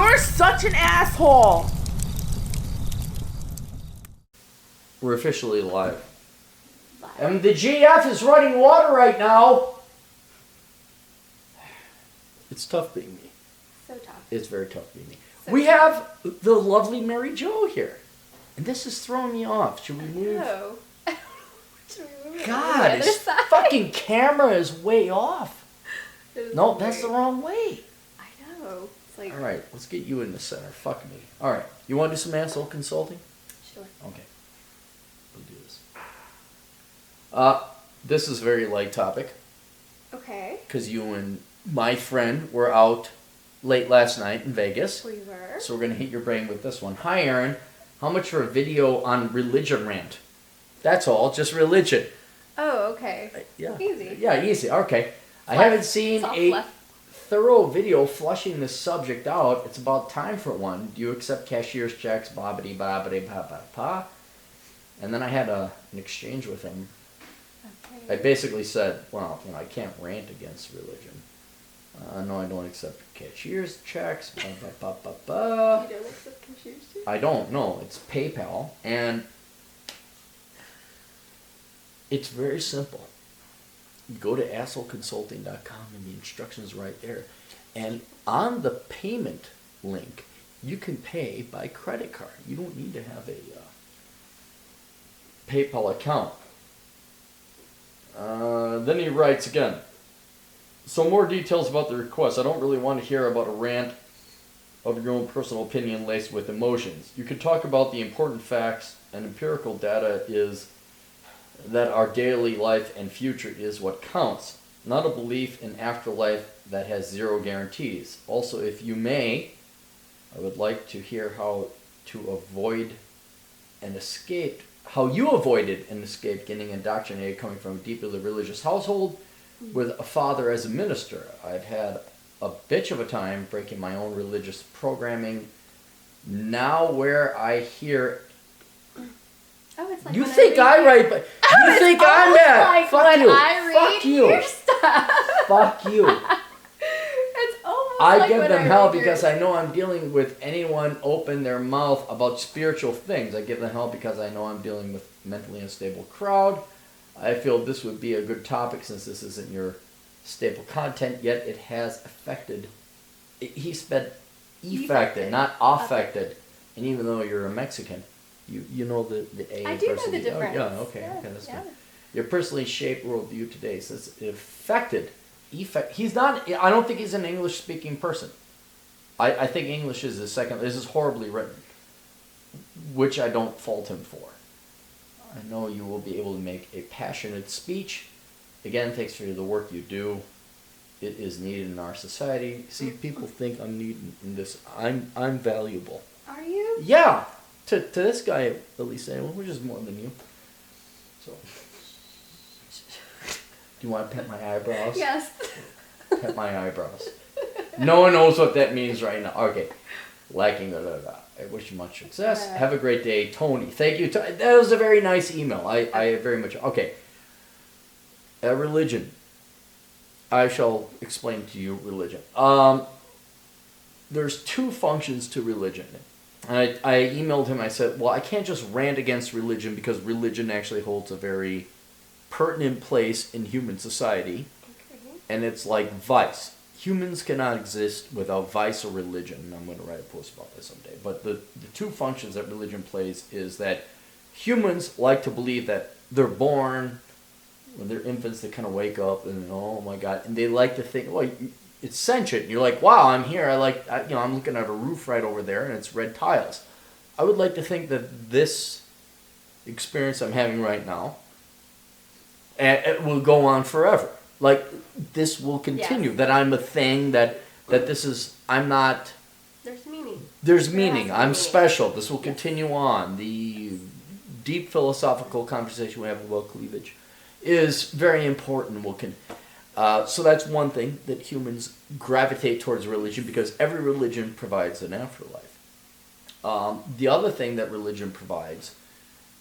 You're such an asshole. We're officially live. And the GF is running water right now. It's tough being me. So tough. It's very tough being me. So we tough. have the lovely Marijo here. And this is throwing me off. Should we move? No. Should we move God, to the this other side? fucking camera is way off. It is No, weird. that's the wrong way. I know. It's like. All right, let's get you in the center. Fuck me. All right, you want to do some asshole consulting? Sure. Okay. We'll do this. This is a very light topic Okay. because you and my friend were out late last night in Vegas. We were. So we're going to hit your brain with this one. Hi, Aaron. How much for a video on religion rant? That's all, just religion. Oh, okay. Yeah. Easy. Yeah, easy. Okay. I Fluff. haven't seen Soft a fluff. thorough video flushing this subject out. It's about time for one. Do you accept cashier's checks? Bobbity bobbity pa pa pa. And then I had an exchange with him. I Okay. basically said, well, I can't rant against religion. No, I don't accept cashier's checks. Ba, ba, ba, ba, ba. You don't accept cashiers too? I don't know. It's PayPal, and it's very simple. You go to assholeconsulting.com, and the instructions right there. And on the payment link, you can pay by credit card. You don't need to have a PayPal account. Then he writes again. So more details about the request. I don't really want to hear about a rant of your own personal opinion laced with emotions. You could talk about the important facts and empirical data is that our daily life and future is what counts, not a belief in afterlife that has zero guarantees. Also, if you may, I would like to hear how you avoided and escaped getting indoctrinated coming from a deeply religious household with a father as a minister. I've had a bitch of a time breaking my own religious programming. Now where I hear... Oh, it's like You when think I write, but you it's think I'm almost that? like Fuck when you. I read Fuck you. your stuff. Fuck you. It's almost I like give when them I hell read because your... I know I'm dealing with anyone open their mouth about spiritual things. I give them hell because I know I'm dealing with mentally unstable crowd. I feel this would be a good topic since this isn't your staple content, yet it has affected. He said affected, not affected. And even though you're a Mexican, you know the A. I do know versus the difference. Oh, yeah, okay, Yeah, that's yeah. good. Your personally shaped worldview today says affected. He's not. I don't think he's an English-speaking person. I think English is his second. This is horribly written, which I don't fault him for. I know you will be able to make a passionate speech. Again, thanks for the work you do. It is needed in our society. See, people think I'm needed in this. I'm valuable. Are you? Yeah, to this guy at least, which is more than you. So, do you want to pet my eyebrows? Yes. Pet my eyebrows. No one knows what that means right now. Okay. Lacking I wish you much success. Have a great day, Tony. Thank you. That was a very nice email. I very much... Okay. Religion. I shall explain to you religion. There's two functions to religion. And I emailed him. I said, well, I can't just rant against religion because religion actually holds a very pertinent place in human society. Okay. And it's like vice. Humans cannot exist without vice or religion. And I'm going to write a post about this someday. But the two functions that religion plays is that humans like to believe that they're born, when they're infants, they kind of wake up and, oh my God, and they like to think, well, it's sentient. You're like, wow, I'm here. I'm looking at a roof right over there and it's red tiles. I would like to think that this experience I'm having right now, it will go on forever. Like, this will continue. Yes. That I'm a thing, that this is, I'm not... There's meaning. There's There meaning. has to be I'm meaning. special. This will continue on. The deep philosophical conversation we have about cleavage is very important. So that's one thing, that humans gravitate towards religion because every religion provides an afterlife. The other thing that religion provides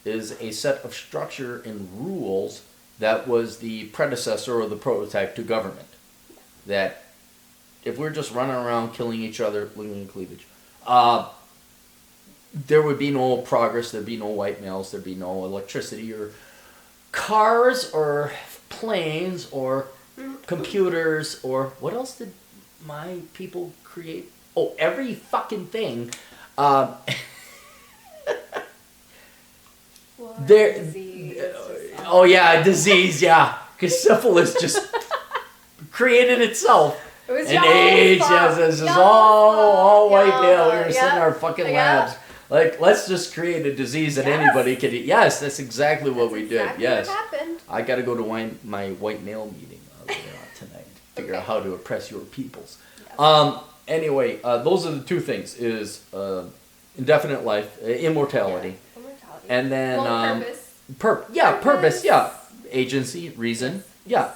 is a set of structure and rules that was the predecessor or the prototype to government. That if we're just running around killing each other, living in cleavage, there would be no progress, there'd be no white males, there'd be no electricity or cars or planes or computers or what else did my people create? Oh, every fucking thing. There. Disease, Oh yeah, disease. Yeah, because syphilis just created itself. It was And y'all's AIDS, fault. yes, it's just Y'all's all fault. white Y'all's male. We fault. were sitting in Yep. our fucking Yep. labs. Like, let's just create a disease that Yes. anybody could eat. Yes, that's exactly what That's we exactly did. Yes. what happened. I got to go to my white male meeting later on tonight. Figure out Okay. how to oppress your peoples. Yes. Anyway, those are the two things: is indefinite life, immortality, Yeah. Immortality. and then Well, purpose. purpose, yeah, agency, reason, yeah,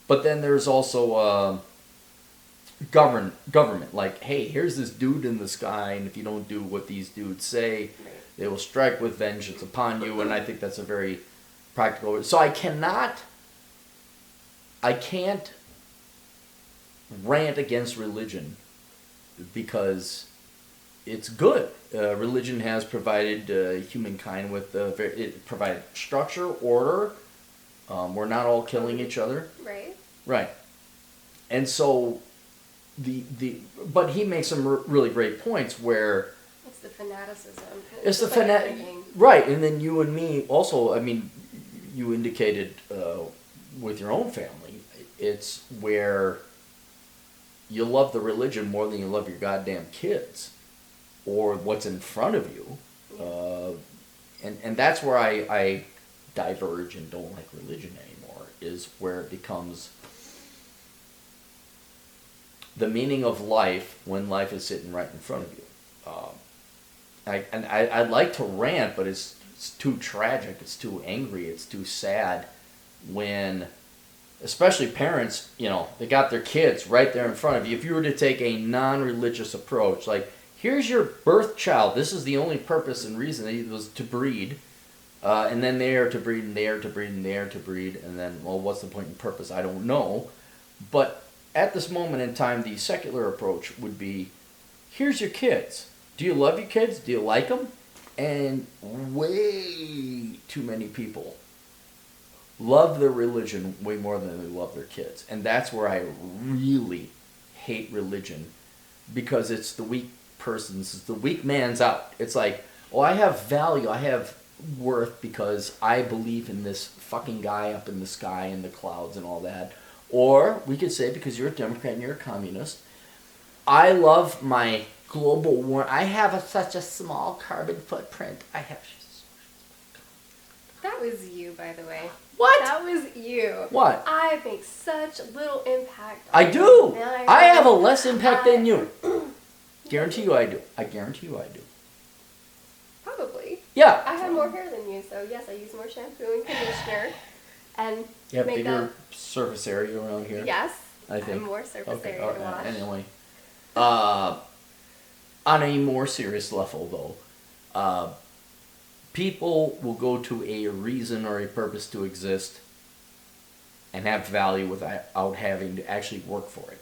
but then there's also government. Like, hey, here's this dude in the sky, and if you don't do what these dudes say, Right. they will strike with vengeance upon you. And I think that's a very practical. So I can't rant against religion because it's good. Religion has provided humankind with it provided structure, order. We're not all killing each other, Right. right? And so but he makes some really great points where It's the fanaticism. it's the fanatic. right, and then you and me also. I mean, you indicated with your own family, it's where you love the religion more than you love your goddamn kids or what's in front of you, and that's where I diverge and don't like religion anymore. Is where it becomes the meaning of life when life is sitting right in front of you. I'd like to rant, but it's too tragic, it's too angry, it's too sad when, especially parents, they got their kids right there in front of you. If you were to take a non-religious approach, like, here's your birth child, this is the only purpose and reason it was to breed, and then they are to breed, and they are to breed, and they are to breed, and then, well, what's the point in purpose? I don't know. But at this moment in time, the secular approach would be, here's your kids. Do you love your kids? Do you like them? And way too many people love their religion way more than they love their kids. And that's where I really hate religion, because it's the weak person's, it's the weak man's out. It's like, oh, I have value, I have worth because I believe in this fucking guy up in the sky and the clouds and all that. Or we could say, because you're a Democrat and you're a communist, I love my global warming. I have such a small carbon footprint. That was you, by the way. What? That was you. What? I make such little impact. I on do. humanity. I have a less impact than you. Guarantee you I do. I guarantee you I do. Probably. Yeah. I have more hair than you, so yes, I use more shampoo and conditioner. And You have makeup. bigger surface area around here. Yes. I think. have more surface Okay. area All to right. wash. Anyway, on a more serious level, though, people will go to a reason or a purpose to exist and have value without having to actually work for it.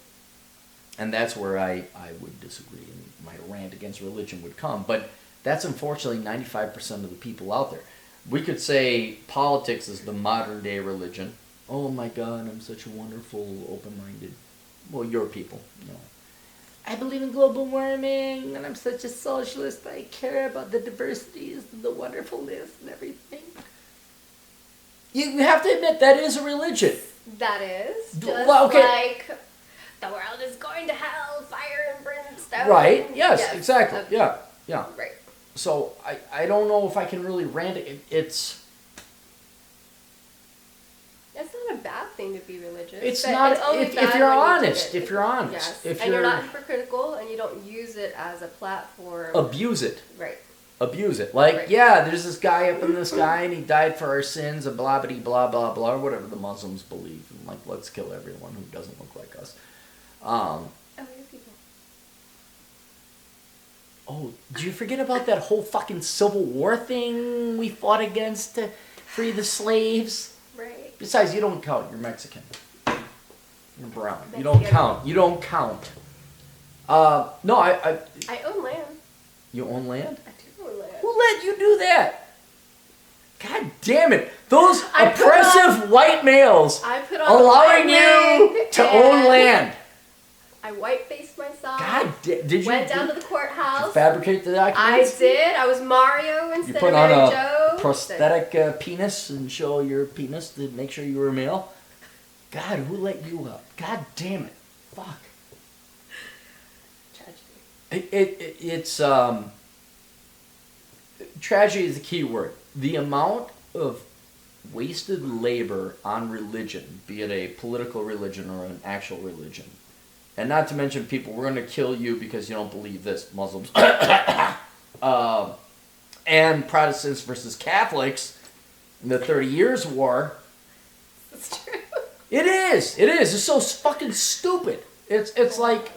And that's where I would disagree, and my rant against religion would come. But that's unfortunately 95% of the people out there. We could say politics is the modern day religion. Oh my God, I'm such a wonderful, open-minded, well, your people, I believe in global warming, and I'm such a socialist. I care about the diversities and the wonderfulness and everything. You have to admit that is a religion. That is just Well, okay. like the world is going to hell, fire and brimstone. Right? Yes, exactly. Yeah. Right. So I don't know if I can really rant it. It's not a bad thing to be religious. It's but not it's only if bad you're when you do honest. it. If you're honest. Yes. If and you're not hypocritical and you don't use it as a platform. abuse it. Right. Abuse it. Like, Right. yeah, there's this guy up in the sky and he died for our sins, and blah, blah, blah, blah, blah, or whatever the Muslims believe. And like, let's kill everyone who doesn't look like us. Oh, you're people. Oh, did you forget about that whole fucking Civil War thing we fought against to free the slaves? Right. Besides, you don't count. You're Mexican. You're brown. You Mexican. don't count. You don't count. No, I. I own land. You own land? I do own land. Who let you do that? God damn it! Those I oppressive white males I put on allowing a you white to wig own and land. I white-faced myself. God, did you Went down to the courthouse. fabricate the I documents? did. I was Mario instead You of put on Mary a Jo. prosthetic penis and show your penis to make sure you were a male? God, who let you up? God damn it. Fuck. Tragedy. It's tragedy is the key word. The amount of wasted labor on religion, be it a political religion or an actual religion, and not to mention people, we're going to kill you because you don't believe this, Muslims, and Protestants versus Catholics in the 30 Years' War. That's true. It is. It is. It's so fucking stupid. It's like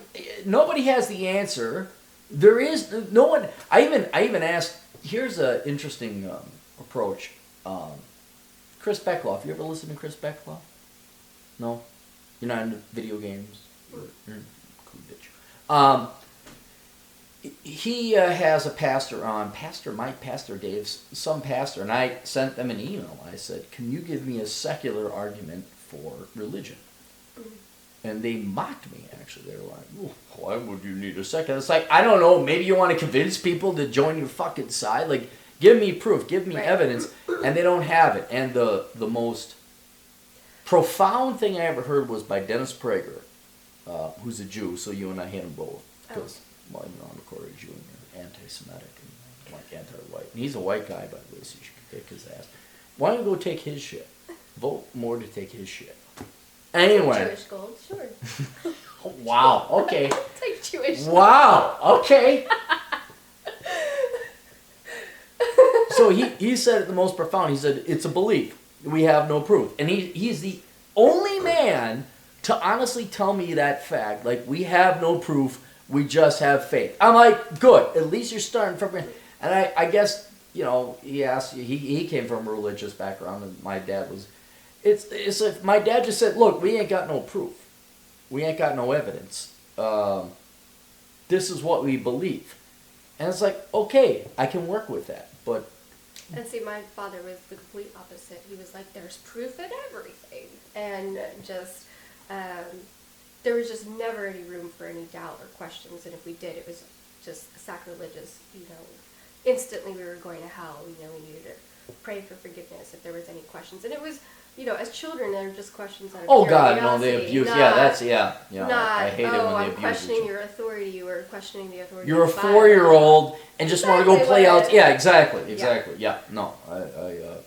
nobody has the answer. There is no one. I even asked. Here's an interesting approach. Chris Beckloff. You ever listen to Chris Beckloff? No, you're not into video games. You're cool bitch. He has a pastor on, Pastor Mike, Pastor Dave's, some pastor, and I sent them an email. I said, "Can you give me a secular argument for religion?" And they mocked me, actually. They were like, "Why would you need a second?" It's like, I don't know, maybe you want to convince people to join your fucking side? Like, give me proof, give me evidence, and they don't have it. And the most profound thing I ever heard was by Dennis Prager, who's a Jew, so you and I hate him both. Because, well, you know, I'm a quarter Jew, and you're anti-Semitic, and like anti-white. And he's a white guy, by the way, so you should kick his ass. Why don't you go take his shit? Vote more to take his shit. Anyway. Jewish gold, sure. Wow, okay. Take Jewish gold. Wow, okay. So he said it the most profound. He said, it's a belief. We have no proof. And he's the only man to honestly tell me that fact. Like, we have no proof. We just have faith. I'm like, good. At least you're starting from... And I guess, you know, he came from a religious background, and my dad was... It's like my dad just said, look, we ain't got no proof. We ain't got no evidence. This is what we believe. And it's like, okay, I can work with that. But... And see, my father was the complete opposite. He was like, there's proof in everything. And just, there was just never any room for any doubt or questions. And if we did, it was just sacrilegious, you know. Instantly we were going to hell. You know, we needed to pray for forgiveness if there was any questions. And it was, you know, as children, they're just questions out of God, curiosity. no, they abuse. Not, I hate it when they I'm abuse questioning it. your authority or questioning the authority You're a of the Bible. 4-year-old and just want to go play out. Yeah, exactly. Yeah, no, I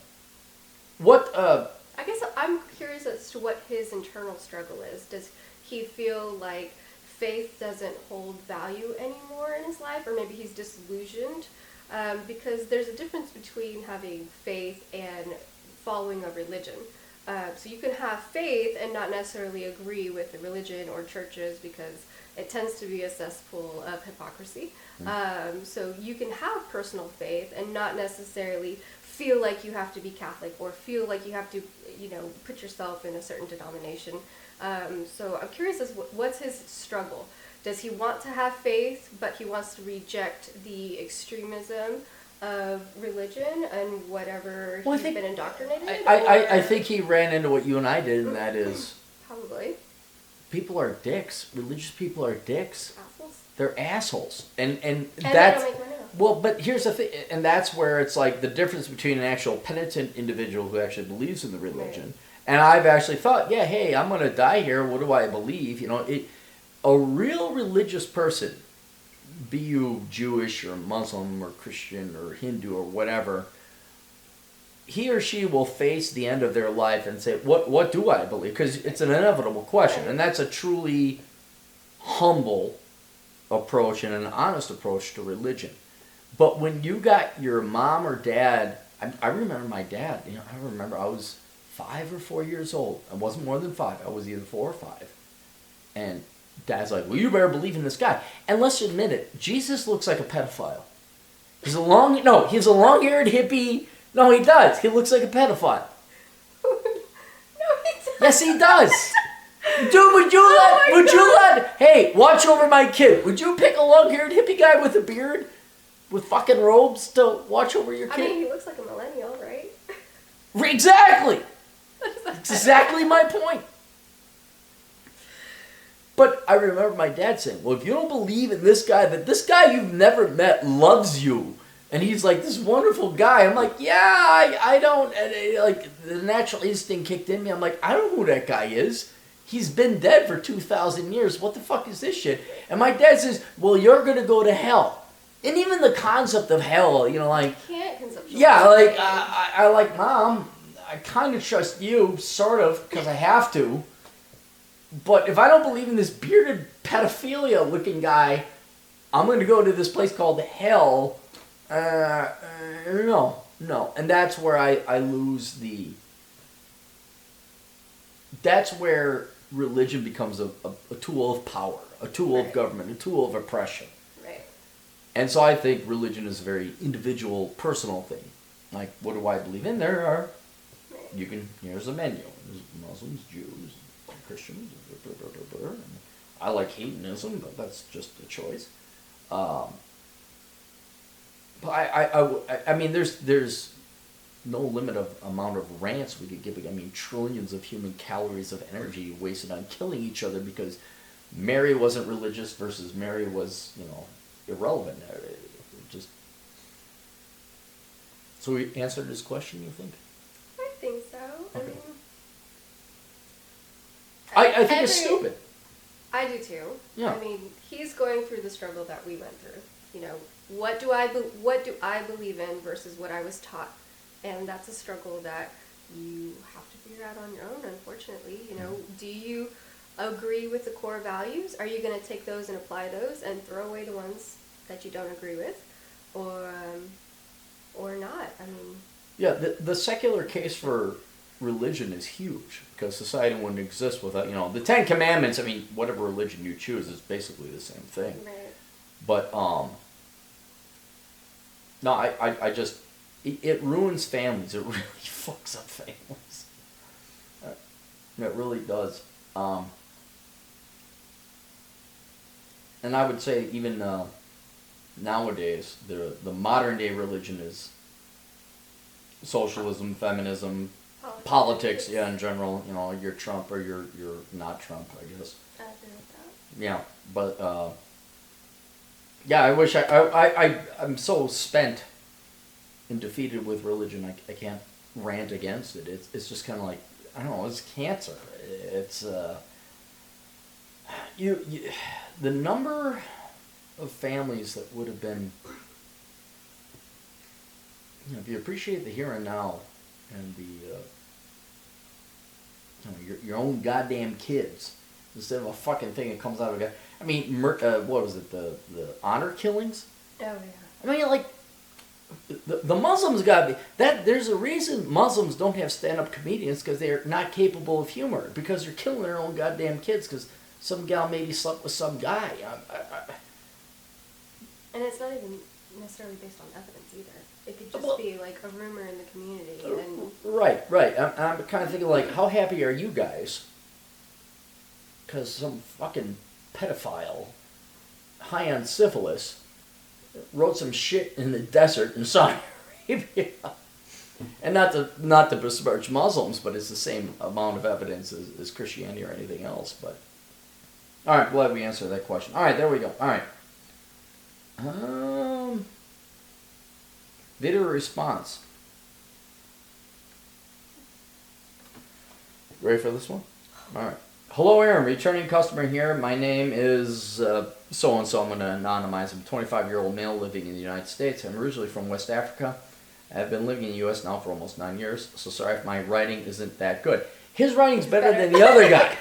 guess I'm curious as to what his internal struggle is. Does he feel like faith doesn't hold value anymore in his life, or maybe he's disillusioned? Because there's a difference between having faith and following a religion. So you can have faith and not necessarily agree with the religion or churches because it tends to be a cesspool of hypocrisy. So you can have personal faith and not necessarily feel like you have to be Catholic or feel like you have to, you know, put yourself in a certain denomination. So I'm curious as what's his struggle? Does he want to have faith, but he wants to reject the extremism of religion and whatever he's been indoctrinated in? I think he ran into what you and I did, and that is... Probably. People are dicks. Religious people are dicks. Assholes? They're assholes. And they that's... don't make money. Well, but here's the thing, and that's where it's like the difference between an actual penitent individual who actually believes in the religion, right. And I've actually thought, yeah, hey, I'm going to die here, what do I believe? You know, a real religious person, be you Jewish or Muslim or Christian or Hindu or whatever, he or she will face the end of their life and say, what do I believe? Because it's an inevitable question, and that's a truly humble approach and an honest approach to religion. But when you got your mom or dad, I remember my dad, you know, I was 5 or 4 years old. I wasn't more than 5. I was either 4 or 5. And Dad's like, well, you better believe in this guy. And let's admit it, Jesus looks like a pedophile. He's a long-haired hippie. No, he does. He looks like a pedophile. No, he doesn't. Yes, he does. Dude, would you let, hey, watch over my kid. Would you pick a long-haired hippie guy with a beard with fucking robes to watch over your kid? I mean, he looks like a millennial, right? Exactly. That's exactly my point. But I remember my dad saying, well, if you don't believe in this guy, that this guy you've never met loves you, and he's like this wonderful guy. I'm like, yeah, I don't, and like the natural instinct kicked in me. I'm like, I don't know who that guy is. He's been dead for 2,000 years. What the fuck is this shit? And my dad says, well, you're going to go to hell. And even the concept of hell, you know, like, You can't conceptualize. yeah, like, I like, Mom, I kind of trust you, sort of, because I have to. But if I don't believe in this bearded pedophilia-looking guy, I'm going to go to this place called hell. No. And that's where I lose the... That's where religion becomes a tool of power, a tool of government, a tool of oppression. Right. And so I think religion is a very individual, personal thing. Like, what do I believe in? There are... Here's a menu. There's Muslims, Jews, Christians, and I like hedonism, but that's just a choice. But I mean, there's no limit of amount of rants we could give. I mean, trillions of human calories of energy wasted on killing each other because Mary wasn't religious versus Mary was, irrelevant. Just so we answered this question, you think? I think so. Okay. I mean, I think it's stupid. I do too. Yeah. I mean, he's going through the struggle that we went through. What do I believe in versus what I was taught, and that's a struggle that you have to figure out on your own. Unfortunately, do you agree with the core values? Are you going to take those and apply those and throw away the ones that you don't agree with, or not? I mean, yeah, the secular case for religion is huge because society wouldn't exist without, the Ten Commandments. I mean, whatever religion you choose is basically the same thing. right. But no, I just it ruins families. It really fucks up families. It really does. And I would say even nowadays the modern day religion is socialism, feminism, politics, yeah, in general. You're Trump or you're not Trump, I guess. I agree with that. Yeah, but yeah, I wish I'm so spent and defeated with religion. I can't rant against it. It's just kind of like, I don't know. It's cancer. It's the number of families that would have been. If you appreciate the here and now, and the your own goddamn kids instead of a fucking thing that comes out of a guy. I mean, what was it? The honor killings. Oh yeah. I mean, like the Muslims got to be that. There's a reason Muslims don't have stand-up comedians because they're not capable of humor because they're killing their own goddamn kids because some gal maybe slept with some guy. And it's not even necessarily based on evidence either. It could just be like a rumor in the community. And Right. I'm kind of thinking like, how happy are you guys? Because some fucking pedophile, high on syphilis, wrote some shit in the desert in Saudi Arabia. And not to besmirch Muslims, but it's the same amount of evidence as Christianity or anything else. But all right, glad we answered that question. All right, there we go. All right. Video response. Ready for this one? All right. Hello, Aaron. Returning customer here. My name is so-and-so. I'm going to anonymize. I'm a 25-year-old male living in the United States. I'm originally from West Africa. I've been living in the U.S. now for almost 9 years, so sorry if my writing isn't that good. His writing's better than the other guy.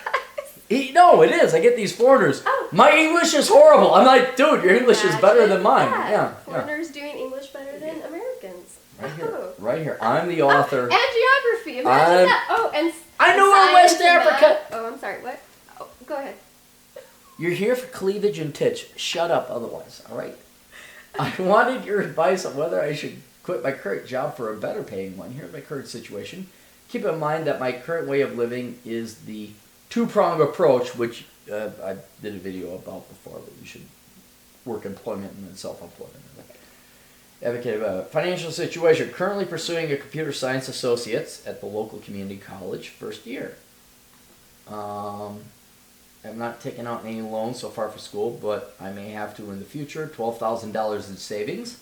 No, it is. I get these foreigners. Oh. My English is horrible. I'm like, dude, your English is better than mine. Yeah. Foreigners doing English better than Americans. Right here. Right here. I'm the author. And geography. Imagine that. Oh, and I know we're West Africa. Oh, I'm sorry. What? Oh, go ahead. You're here for cleavage and titch. Shut up otherwise, all right? I wanted your advice on whether I should quit my current job for a better paying one. Here's my current situation. Keep in mind that my current way of living is the two-pronged approach, which I did a video about before, that you should work employment and then self-employment. Advocate about financial situation. Currently pursuing a computer science associate's at the local community college, first year. I'm not taking out any loans so far for school, but I may have to in the future. $12,000 in savings,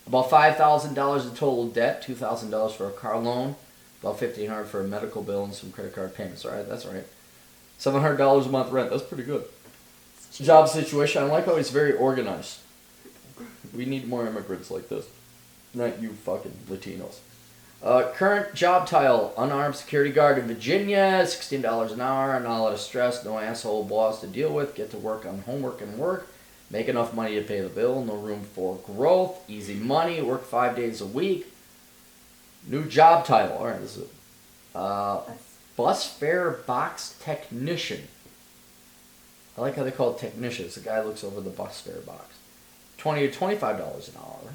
about $5,000 in total debt, $2,000 for a car loan, about $1,500 for a medical bill and some credit card payments. All right, that's all right. $700 a month rent. That's pretty good. Job situation. I like how he's very organized. We need more immigrants like this, not you fucking Latinos. Current job title, unarmed security guard in Virginia, $16 an hour, not a lot of stress, no asshole boss to deal with, get to work on homework and work, make enough money to pay the bill, no room for growth, easy money, work 5 days a week. New job title, all right, this is bus fare box technician. I like how they call it technicians. The guy looks over the bus fare box. $20 to $25 an hour.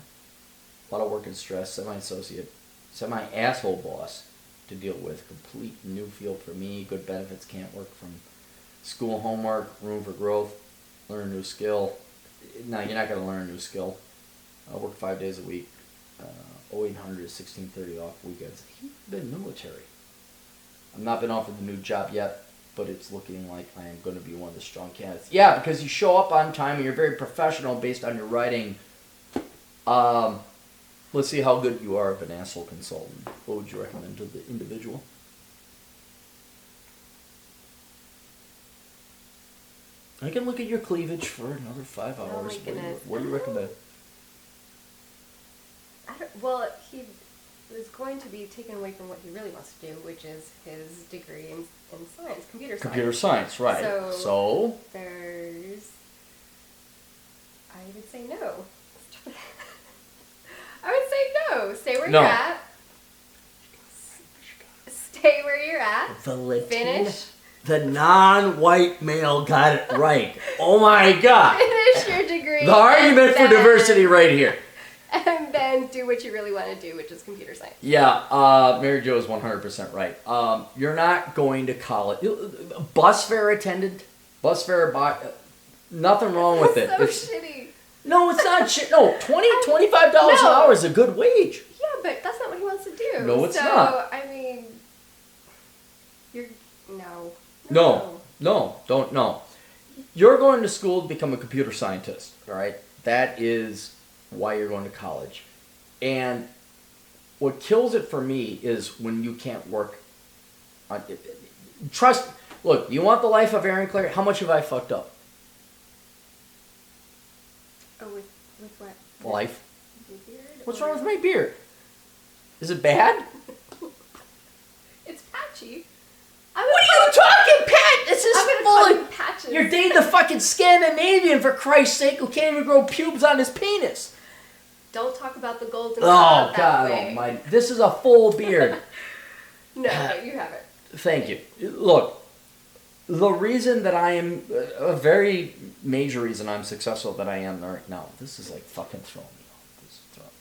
A lot of work and stress, semi-associate. Semi-asshole boss to deal with. Complete new field for me. Good benefits. Can't work from school homework. Room for growth. Learn a new skill. No, you're not going to learn a new skill. I work 5 days a week. 0800 to 1630 off weekends. He's been military. I've not been offered the new job yet, but it's looking like I am going to be one of the strong candidates. Yeah, because you show up on time and you're very professional based on your writing. Let's see how good you are of an asshole consultant. What would you recommend to the individual? I can look at your cleavage for another 5 hours. Oh my goodness. What do you recommend? Well, he is going to be taken away from what he really wants to do, which is his degree in science, computer science. Computer science, right. So? There's... I would say no. I would say no. Stay where you're at. Stay where you're at. The Latina, Finish. the non-white male got it right. Oh my God. Finish your degree. The argument for diversity right here. And then do what you really want to do, which is computer science. Yeah, Mary Jo is 100% right. You're not going to college. Bus fare attendant, nothing wrong with it. That's so shitty. No, it's not shit. No, $25 an hour is a good wage. Yeah, but that's not what he wants to do. No, it's not. So, I mean, you're... No. You're going to school to become a computer scientist, all right? That is why you're going to college. And what kills it for me is when you can't work on it. Look, you want the life of Aaron Claire? How much have I fucked up? Oh, with what? Life. Your beard? What's wrong with my beard? Is it bad? It's patchy. What are you talking, Pat? This is I'm gonna full call of... you patches. You're dating the fucking Scandinavian, for Christ's sake, who can't even grow pubes on his penis. Don't talk about the golden Oh, God God that way. almighty. This is a full beard. No, you haven't. Thank you. Look, the reason that I am, a very major reason I'm successful that I am right now, this is like fucking throwing me off.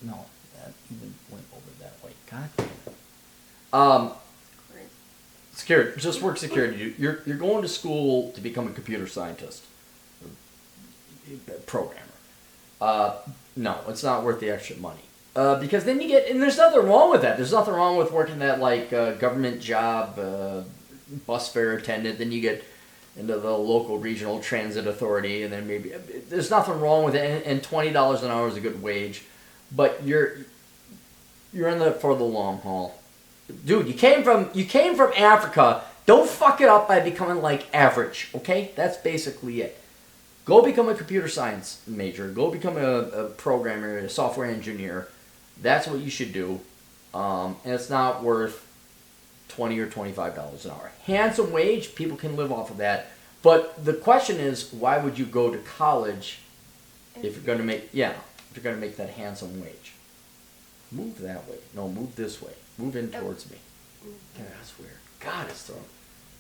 No, that even went over that way. God damn it. Security, just work security. You're going to school to become a computer scientist, programmer. No, it's not worth the extra money. Because then you get, and there's nothing wrong with that. There's nothing wrong with working that like government job, bus fare attendant. Then you get into the local regional transit authority, and then maybe there's nothing wrong with it. And $20 an hour is a good wage, but you're in it for the long haul. Dude, you came from Africa. Don't fuck it up by becoming like average, okay? That's basically it. Go become a computer science major. Go become a programmer, a software engineer. That's what you should do. And it's not worth $20 or $25 an hour. Handsome wage, people can live off of that. But the question is, why would you go to college if you're going to make that handsome wage? Move that way. No, move this way. Move in towards me. Yeah, that's weird. God, it's throwing.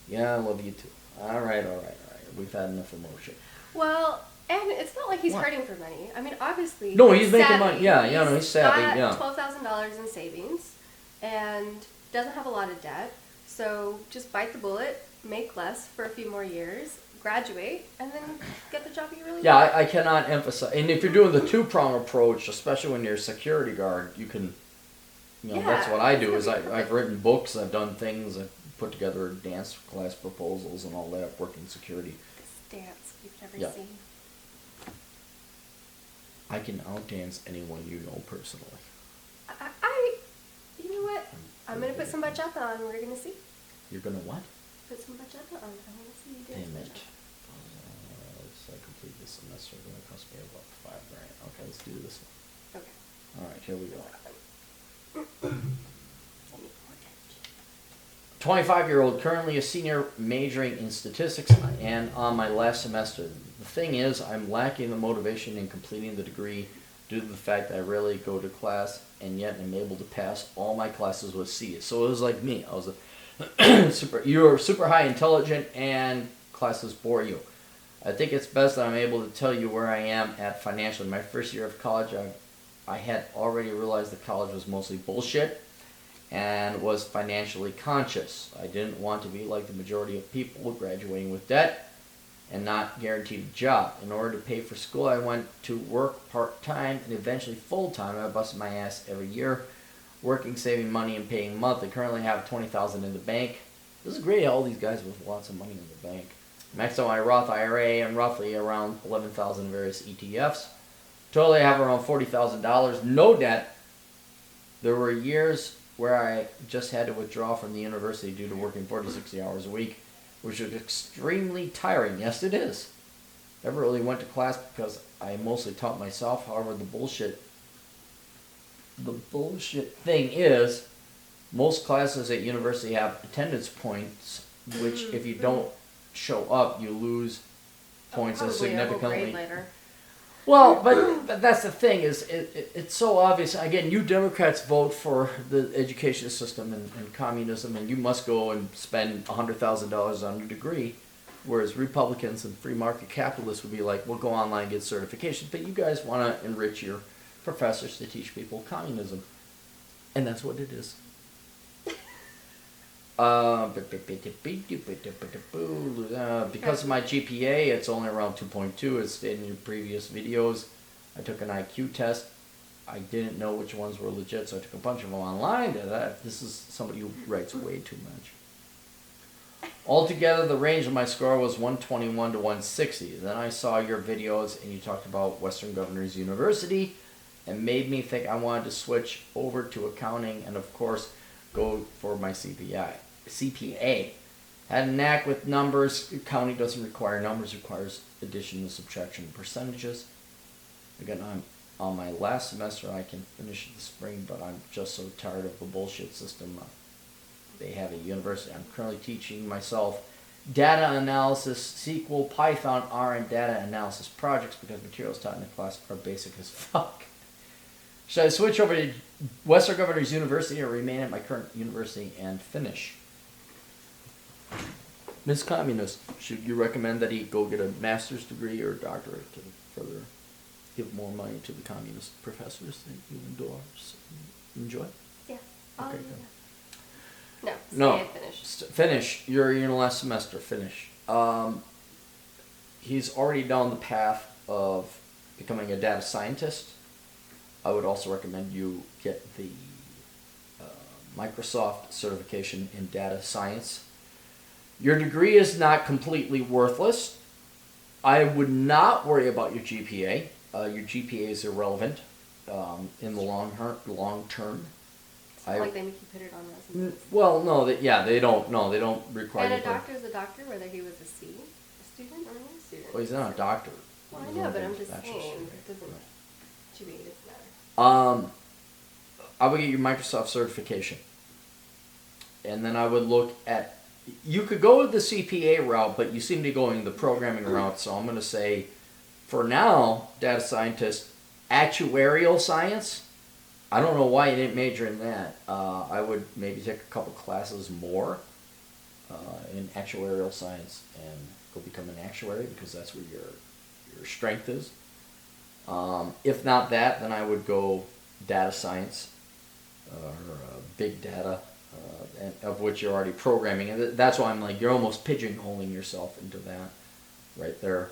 Yeah, I love you too. All right. We've had enough emotion. Well, and it's not like he's hurting for money. I mean, obviously. No, he's making savvy. money. Yeah, he's savvy. Got $12,000 in savings, and doesn't have a lot of debt. So just bite the bullet make less for a few more years, graduate, and then get the job you really Yeah, want. I cannot emphasize. And if you're doing the two-prong approach, especially when you're a security guard, you can, that's what I do. Is I've written books, I've done things, I've put together dance class proposals and all that, working security. This dance you've never Yeah. seen. I can outdance anyone you know personally. You know what? I'm gonna put some bachata on. We're gonna see. You're gonna what? Put some bachata on. I wanna see you dance Damn it. bachata. So I complete this semester, it's gonna cost me about $5,000. Okay, let's do this one. Okay. Alright, here we go. I need more energy. 25-year-old, currently a senior majoring in statistics and on my last semester. The thing is, I'm lacking the motivation in completing the degree due to the fact that I rarely go to class and yet am able to pass all my classes with C's. So it was like me. I was you're super high intelligent and classes bore you. I think it's best that I'm able to tell you where I am at financially. My first year of college, I had already realized that college was mostly bullshit and was financially conscious. I didn't want to be like the majority of people graduating with debt and not guaranteed a job. In order to pay for school, I went to work part-time and eventually full-time. I busted my ass every year, working, saving money, and paying monthly. Currently have $20,000 in the bank. This is great, all these guys with lots of money in the bank. Maxed out my Roth IRA and roughly around $11,000 in various ETFs. Totally have around $40,000, no debt. There were years where I just had to withdraw from the university due to working 40, 60 hours a week, which was extremely tiring. Yes, it is. Never really went to class because I mostly taught myself. However, the bullshit thing is, most classes at university have attendance points, which if you don't show up, you lose points as Probably a whole significantly. grade later. Well, but that's the thing is it's so obvious. Again, you Democrats vote for the education system and communism, and you must go and spend $100,000 on your degree, whereas Republicans and free market capitalists would be like, "We'll go online and get certifications," but you guys want to enrich your professors to teach people communism, and that's what it is. Because of my GPA, it's only around 2.2. As stated in your previous videos, I took an IQ test. I didn't know which ones were legit, so I took a bunch of them online. This is somebody who writes way too much. Altogether, the range of my score was 121 to 160. Then I saw your videos, and you talked about Western Governors University, and made me think I wanted to switch over to accounting, and of course, go for my CPA. Had a knack with numbers. Accounting doesn't require numbers, requires addition and subtraction and percentages. Again, I'm on my last semester. I can finish this spring, but I'm just so tired of the bullshit system they have at university. I'm currently teaching myself data analysis, SQL, Python, R, and data analysis projects because materials taught in the class are basic as fuck. Should I switch over to Western Governors University or remain at my current university and finish? Ms. Communist, should you recommend that he go get a master's degree or a doctorate to further give more money to the communist professors that you enjoy? Yeah. Okay, No. No. Stay and finish. Finish. You're in your last semester. Finish. He's already down the path of becoming a data scientist. I would also recommend you get the Microsoft certification in data science. Your degree is not completely worthless. I would not worry about your GPA. Your GPA is irrelevant in the long term. Like they make you put it on resumes. Well, no, they don't. No, they don't require. And you a to- doctor is a doctor, whether he was a student or an A student. Well, he's not a doctor. Well, I He's know, not but a I'm just bachelor's saying, degree. it doesn't. GPA doesn't matter. I would get your Microsoft certification, and then I would look at. You could go with the CPA route, but you seem to be going the programming route. So I'm going to say, for now, data scientist, actuarial science. I don't know why you didn't major in that. I would maybe take a couple classes more in actuarial science and go become an actuary because that's where your strength is. If not that, then I would go data science or big data and of which you're already programming. And that's why I'm like, you're almost pigeonholing yourself into that right there.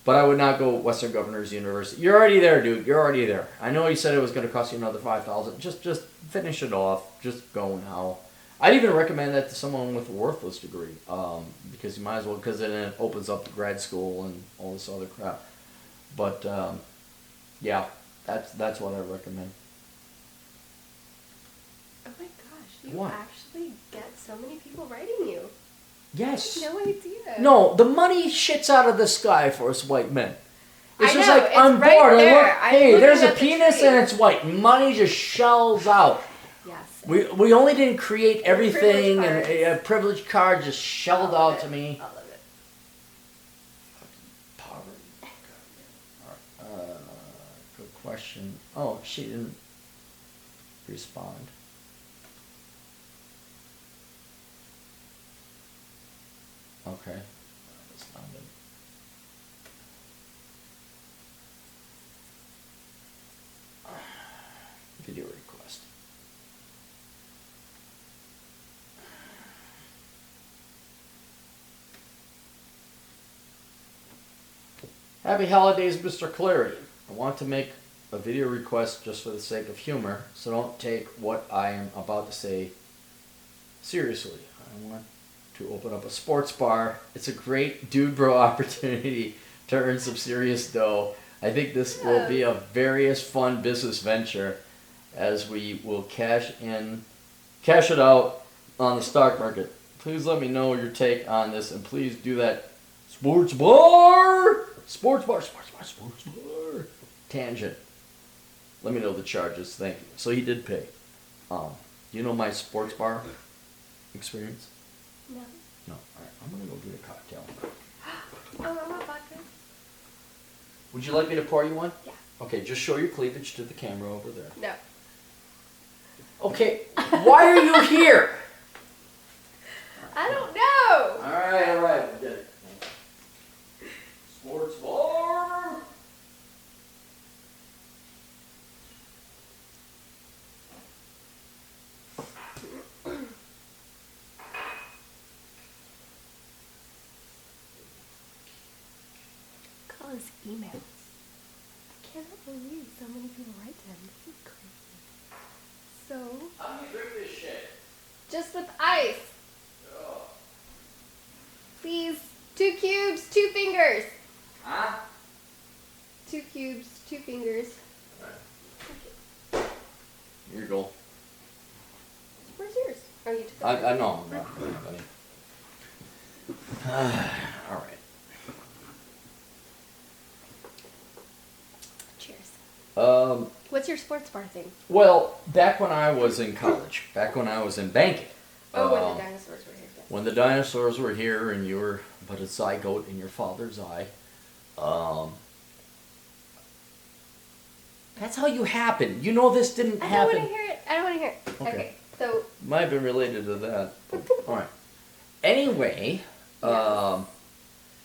But I would not go Western Governors University. You're already there, dude. You're already there. I know you said it was going to cost you another $5,000. Just finish it off. Just go now. I'd even recommend that to someone with a worthless degree, because you might as well, because then it opens up to grad school and all this other crap. But yeah, that's what I recommend. Oh my gosh, you What? actually get so many people writing you. Yes. I had no idea. No, the money shits out of the sky for us white men. It's I just know, like, it's I'm right bored. I there. look, I'm hey, looking there's a at the penis tree. and it's white. Money just shells out. Yes. We only didn't create everything, and cards. a privileged card just shelled I love out it. to me. I love it. Poverty. Alright. Good question. Oh, she didn't respond. Okay. Responded. Video request. Happy holidays, Mr. Clary. I want to make a video request just for the sake of humor, so don't take what I am about to say seriously. I want to open up a sports bar. It's a great dude bro opportunity to earn some serious dough. I think this will be a various fun business venture as we will cash it out on the stock market. Please let me know your take on this, and please do that sports bar tangent. Let me know the charges. Thank you. So he did pay. Do you know my sports bar experience? No. No. All right. I'm gonna go get a cocktail. Oh, I want vodka. Would you like me to pour you one? Yeah. Okay. Just show your cleavage to the camera over there. No. Okay. Why are you here? I don't know. All right. We did it. Sports bar. Call his emails. I cannot believe so many people write to him. This is crazy. So, How do you drink this shit? just with ice. Oh. Please. 2 cubes, 2 fingers. Huh? 2 cubes, 2 fingers. Here you go. Where's yours? Oh, you took it. I know. I'm not funny. All right. Cheers. What's your sports bar thing? Well, back when I was in college, back when I was in banking. Oh, when the dinosaurs were here. Yes. When the dinosaurs were here and you were but a zygote in your father's eye. That's how you happen. You know this didn't I don't happen. want to hear it. I don't want to hear it. Okay. Okay. So, Might have been related to that. All right. Anyway, Yes.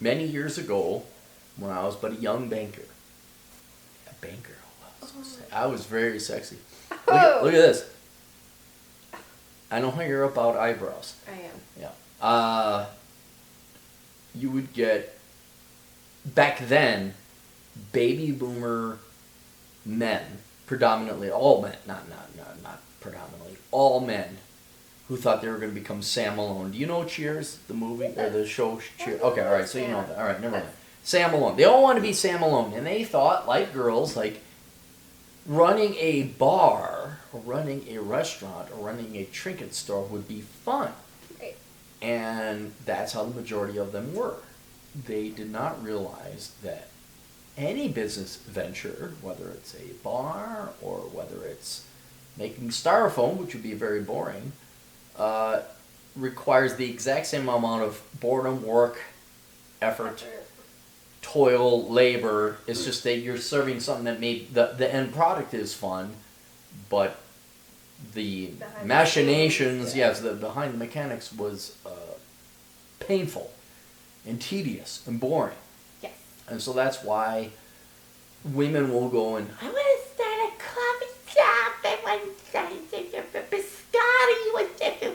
many years ago, when I was but a young banker, I was very sexy. Look at this. I know how you're about eyebrows. I am. Yeah. You would get, back then, baby boomer men, predominantly all men, not predominantly, all men who thought they were going to become Sam Malone. Do you know Cheers, the movie, or the show Cheers? Okay, all right, so you know that. All right, never mind. Sam Malone. They all wanted to be Sam Malone, and they thought, like girls, like running a bar, or running a restaurant, or running a trinket store would be fun. Right. And that's how the majority of them were. They did not realize that any business venture, whether it's a bar or whether it's making styrofoam, which would be very boring, requires the exact same amount of boredom, work, effort, toil, labor. It's just that you're serving something that the end product is fun, but the Behind machinations, the scenes, yeah. yes, the behind the mechanics was painful and tedious and boring. Yes. And so that's why women will go and, I want to start a coffee shop. I want to start a biscotti.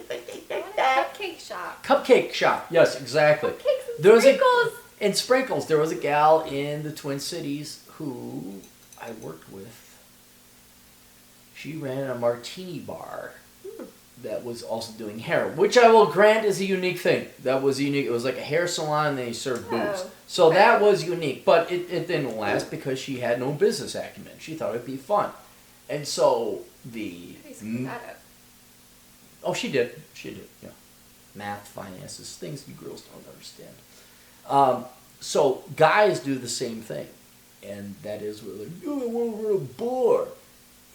cupcake shop. Yes, exactly. Cupcakes and There was sprinkles. And sprinkles. There was a gal in the Twin Cities who I worked with. She ran a martini bar that was also doing hair, which I will grant is a unique thing. That was unique. It was like a hair salon, and they served booze. Oh, So that was unique, but it didn't last because she had no business acumen. She thought it'd be fun. And so the... How do you screw that up? Oh, she did. She did, yeah. Math, finances, things you girls don't understand. So guys do the same thing. And that is, we're like, oh, I want to run a bar.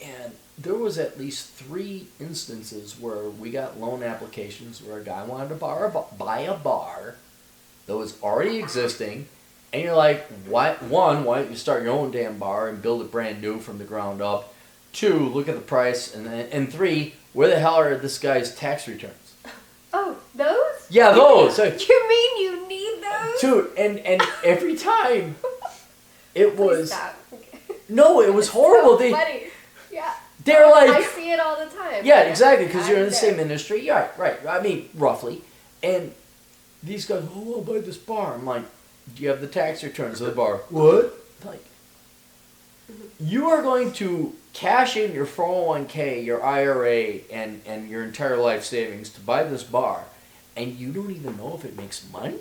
And there was at least 3 instances where we got loan applications where a guy wanted to buy a bar that was already existing. And you're like, why don't you start your own damn bar and build it brand new from the ground up? 2, look at the price. And 3, where the hell are this guy's tax returns? Oh, those? Yeah, those. You mean you need those? Dude, and every time it Please was... stop. No, it was horrible. So funny. Yeah. They're like... I see it all the time. Yeah, exactly, because you're in the I'm same there. industry. Yeah, right. I mean, roughly. And these guys, oh, I'll buy this bar. I'm like, do you have the tax returns of the bar? What? Like, you are going to cash in your 401k, your IRA, and your entire life savings to buy this bar, and you don't even know if it makes money?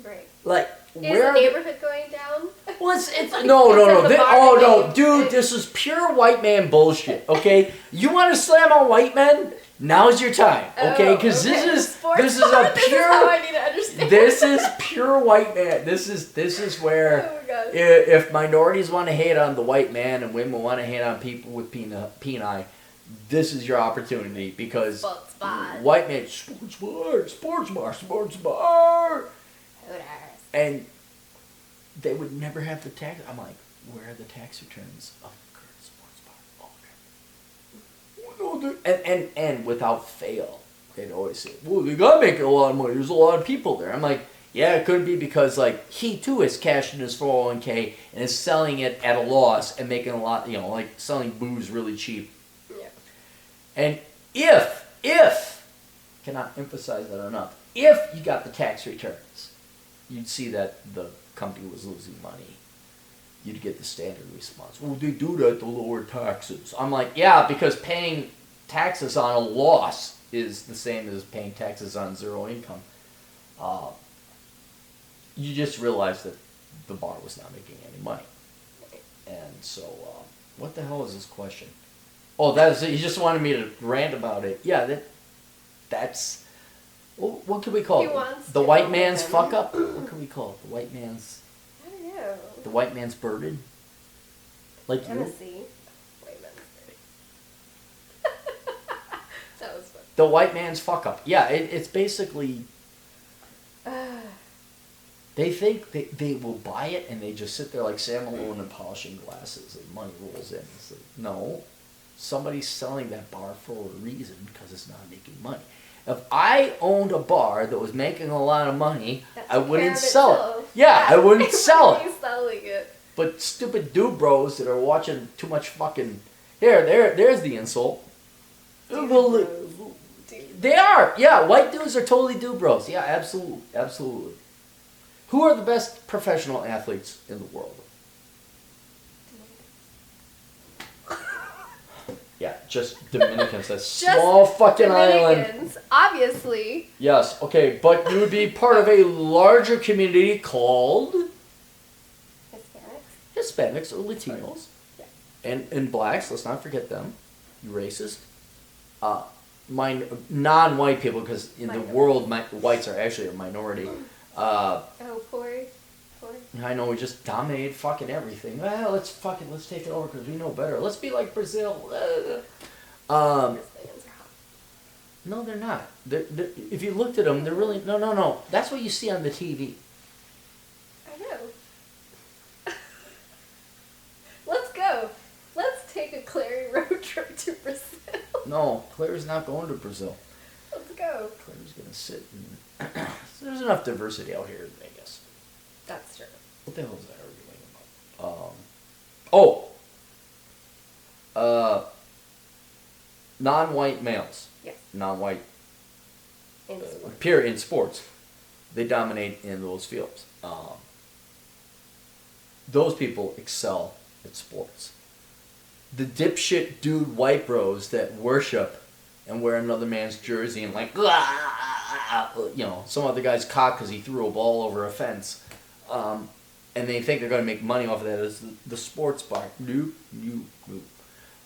Right. Like, Is where... the neighborhood going down? Well, it's Like, no. instead of the bar Oh, being- no, dude, this is pure white man bullshit, okay? You want to slam on white men? Now's your time, okay? Because okay. this is Sports a bar, this is how pure... I need to understand. This is pure white man. This is where Oh my gosh. if minorities want to hate on the white man and women want to hate on people with peni, this is your opportunity because Sports bar. white man, sports bar. Hooters. And they would never have the tax. I'm like, where are the tax returns of the current sports bar? Oh, okay. And without fail, they'd always say, well, they got to make a lot of money. There's a lot of people there. I'm like, yeah, it could be because, like, he, too, is cashing his 401k and is selling it at a loss and making a lot, like selling booze really cheap. Yeah. And if, cannot emphasize that enough, if you got the tax returns, you'd see that the company was losing money. You'd get the standard response. Well, they do that to lower taxes. I'm like, yeah, because paying taxes on a loss is the same as paying taxes on zero income. You just realize that the bar was not making any money. And so, what the hell is this question? Oh, you just wanted me to rant about it. Yeah, that's... What can we call He it? wants The to white know man's him. fuck up? What can we call it? The white man's... I don't know. The white man's burden? Like you? Tennessee. Wait a minute. That was fun. The white man's fuck up. Yeah, it's basically... They think they will buy it and they just sit there like Sam Malone and polishing glasses and money rolls in. It's like, no, somebody's selling that bar for a reason because it's not making money. If I owned a bar that was making a lot of money, That's I wouldn't care of sell itself. it. Yeah, I wouldn't sell Why are it. you selling it? But stupid dude bros that are watching too much fucking... There's the insult. Dude bros. Dude. They are. Yeah, white dudes are totally dude bros. Yeah, absolutely. Absolutely. Who are the best professional athletes in the world? Yeah, just Dominicans. That small fucking island. Dominicans, obviously. Yes, okay, but you would be part of a larger community called Hispanics. Hispanics or Latinos. Yeah. And blacks, let's not forget them. You racist. Non-white people, because in the world, whites are actually a minority. Oh, poor. I know we just dominated fucking everything. Well, let's take it over because we know better. Let's be like Brazil. Brazilians are hot. No, they're not. If you looked at them, they're really no. That's what you see on the TV. I know. Let's go. Let's take a Clary road trip to Brazil. No, Claire's not going to Brazil. Let's go. Claire's gonna sit and there's enough diversity out here, I guess. That's true. What the hell is that arguing about? Non-white males. Yes. Non-white Period, in sports. They dominate in those fields. Those people excel at sports. The dipshit dude white bros that worship and wear another man's jersey and like, some other guy's cock because he threw a ball over a fence, and they think they're going to make money off of that as the sports bar. Nope.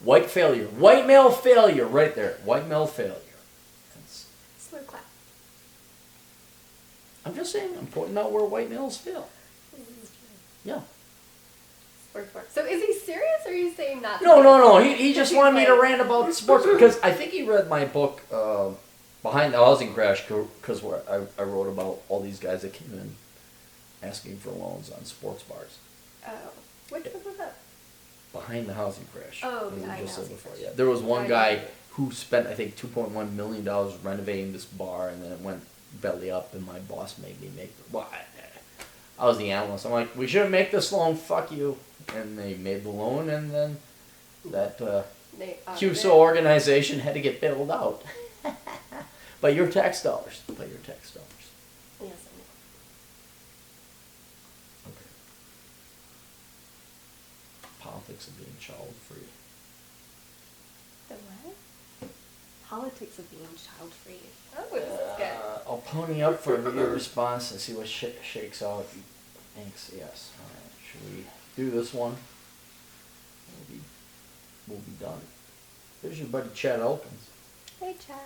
White failure. White male failure right there. White male failure. Slow clap. I'm just saying, I'm pointing out where white males fail. Yeah. So is he serious, or are you saying not? No. He just wanted me to rant about sports because I think he read my book, Behind the Housing Crash, because I wrote about all these guys that came in asking for loans on sports bars. Oh. Which book was that? Behind the Housing Crash. Oh, as I Behind just the said Housing before. Crash. Yeah. There was one guy who spent, I think, $2.1 million renovating this bar, and then it went belly up, and my boss made me make it. Well, I was the analyst. I'm like, we shouldn't make this loan, fuck you. And they made the loan, and then that QSO organization had to get bailed out. By your tax dollars. Yes, I know. Okay. Politics of being child-free. The what? Politics of being child-free. Oh, this is good. I'll pony up for your response and see what shakes out. Thanks, yes. All right. Should we do this one? We'll be done. There's your buddy Chad Elkins. Hey, Chad.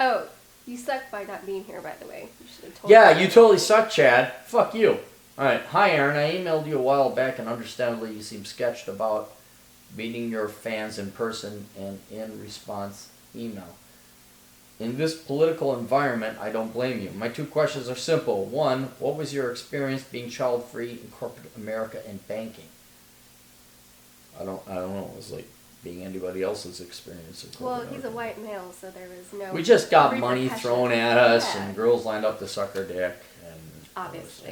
Oh, you suck by not being here, by the way. You should have told Yeah, me. you totally suck, Chad. Fuck you. All right. Hi, Aaron. I emailed you a while back, and understandably you seem sketched about meeting your fans in person and in response email. In this political environment, I don't blame you. My two questions are simple. One, what was your experience being child-free in corporate America and banking? I don't know. It was like being anybody else's experience. Well, he's a white male, so there was no. We just got money repercussions. thrown at us, Yeah. and girls lined up to suck our dick, and Obviously.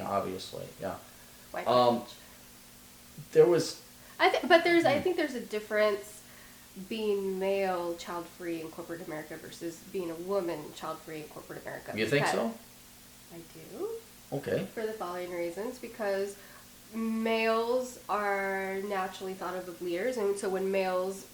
yeah. White There was. I think there's a difference being male child-free in corporate America versus being a woman child-free in corporate America. You think so? I do. Okay. For the following reasons, because males are naturally thought of as leaders, and so when males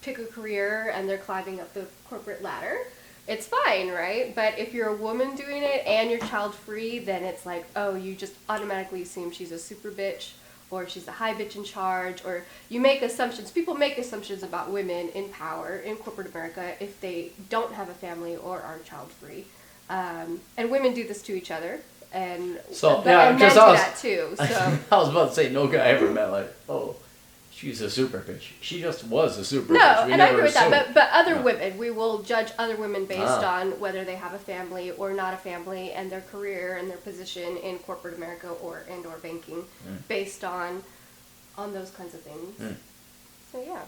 pick a career and they're climbing up the corporate ladder, it's fine, right? But if you're a woman doing it and you're child-free, then it's like, oh, you just automatically assume she's a super bitch, or she's a high bitch in charge, or you make assumptions. People make assumptions about women in power in corporate America if they don't have a family or are child-free. And women do this to each other. And men do that too. So I was about to say, no guy ever met like, oh, she's a super bitch. She just was a super bitch. No, We and I never agree with that. assumed. But other women, we will judge other women based Ah. on whether they have a family or not a family, and their career and their position in corporate America or banking, based on those kinds of things. So yeah,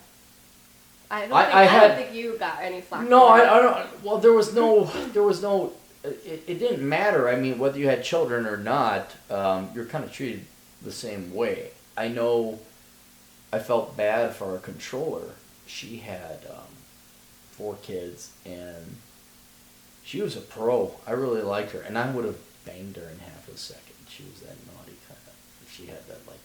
I don't think you got any flack. No, for it. I don't. Well, there was no. It didn't matter. I mean, whether you had children or not, you're kind of treated the same way. I know. I felt bad for our controller. She had 4 kids, and she was a pro. I really liked her, and I would have banged her in half a second. She was that naughty kind of. She had that like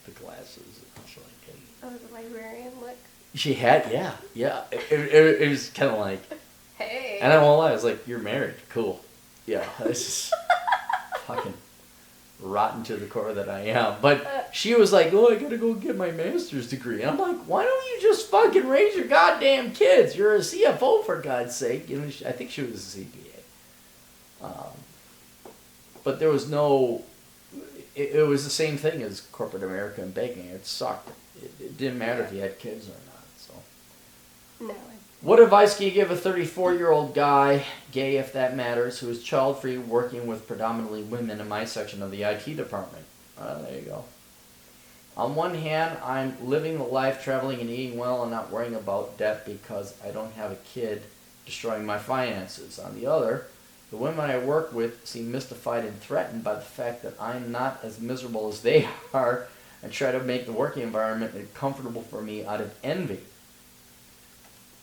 the glasses. And she like, hey. Oh, the librarian look. She had, yeah. It was kind of like. Hey. And I won't lie, I was like, you're married. Cool. Yeah, this is fucking rotten to the core that I am. But she was like, oh, I gotta go get my master's degree. And I'm like, why don't you just fucking raise your goddamn kids? You're a CFO, for God's sake. You know, I think she was a CPA. But there was no, it was the same thing as corporate America and banking. It sucked. It didn't matter if you had kids or not. So. No. What advice can you give a 34-year-old guy, gay if that matters, who is child-free, working with predominantly women in my section of the IT department? There you go. On one hand, I'm living the life, traveling and eating well, and not worrying about debt because I don't have a kid destroying my finances. On the other, the women I work with seem mystified and threatened by the fact that I'm not as miserable as they are and try to make the working environment comfortable for me out of envy.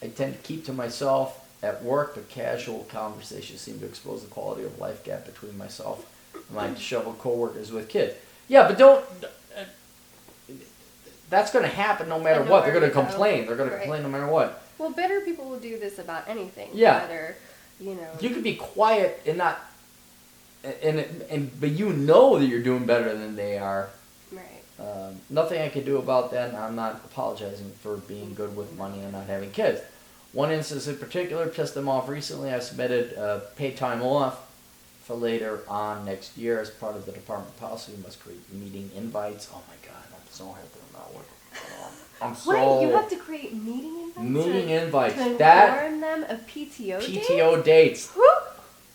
I tend to keep to myself At work, the casual conversations seem to expose the quality of life gap between myself and my disheveled coworkers with kids. Yeah, but don't. That's going to happen no matter what. They're going to complain. They're going to complain no matter what. Well, bitter people will do this about anything. Yeah. Whether, You can be quiet and not, but you know that you're doing better than they are. Right. Nothing I can do about that, and I'm not apologizing for being good with money and not having kids. One instance in particular pissed them off recently. I submitted paid time off for later on next year as part of the department policy. We must create meeting invites. Oh my God, I'm so happy I'm not working. I'm so... Wait, you have to create meeting invites? Meeting invites. To That inform them of PTO dates? PTO dates.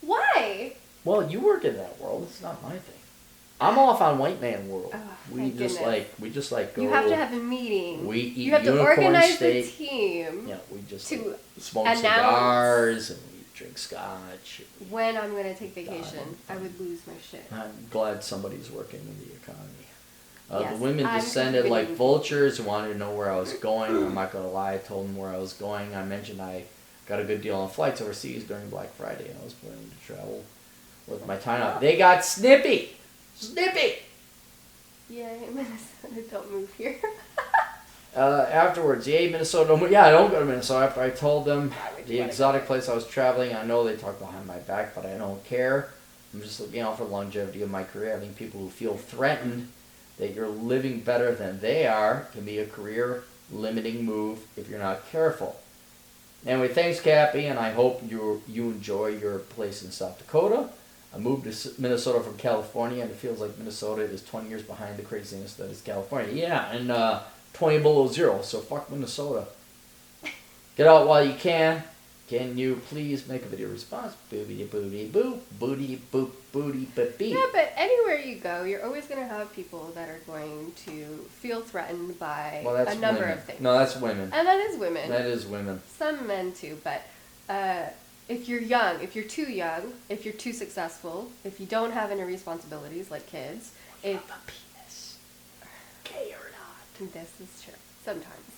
Why? Well, you work in that world. It's not my thing. I'm off on white man world. Oh, we just go. You have to have a meeting. We eat You have to unicorn organize steak. the team. Yeah, we just to smoke announce cigars and we drink scotch. When I'm going to take vacation, I would lose my shit. I'm glad somebody's working in the economy. Yes, the women I'm descended like contributing. vultures and wanted to know where I was going. I'm not going to lie. I told them where I was going. I mentioned I got a good deal on flights overseas during Black Friday. I was planning to travel with my time out. They got snippy. Snippy. Yeah, Minnesota, don't move here. Afterwards, yay, Minnesota. Yeah, I don't go to Minnesota. After I told them would the you wanna exotic go? place I was traveling, I know they talk behind my back, but I don't care. I'm just looking out for the longevity of my career. Having people who feel threatened that you're living better than they are can be a career-limiting move if you're not careful. Anyway, thanks, Cappy, and I hope you enjoy your place in South Dakota. I moved to Minnesota from California, and it feels like Minnesota is 20 years behind the craziness that is California. Yeah, and 20 below zero, so fuck Minnesota. Get out while you can. Can you please make a video response? Boobity booty boo, booty boop, booty but beep. Yeah, but anywhere you go, you're always going to have people that are going to feel threatened by That's a number women. of things. No, that's women. And that is women. That is women. Some men too, but if you're young, if you're too young, if you're too successful, if you don't have any responsibilities like kids, if a penis, gay or not. this is true sometimes,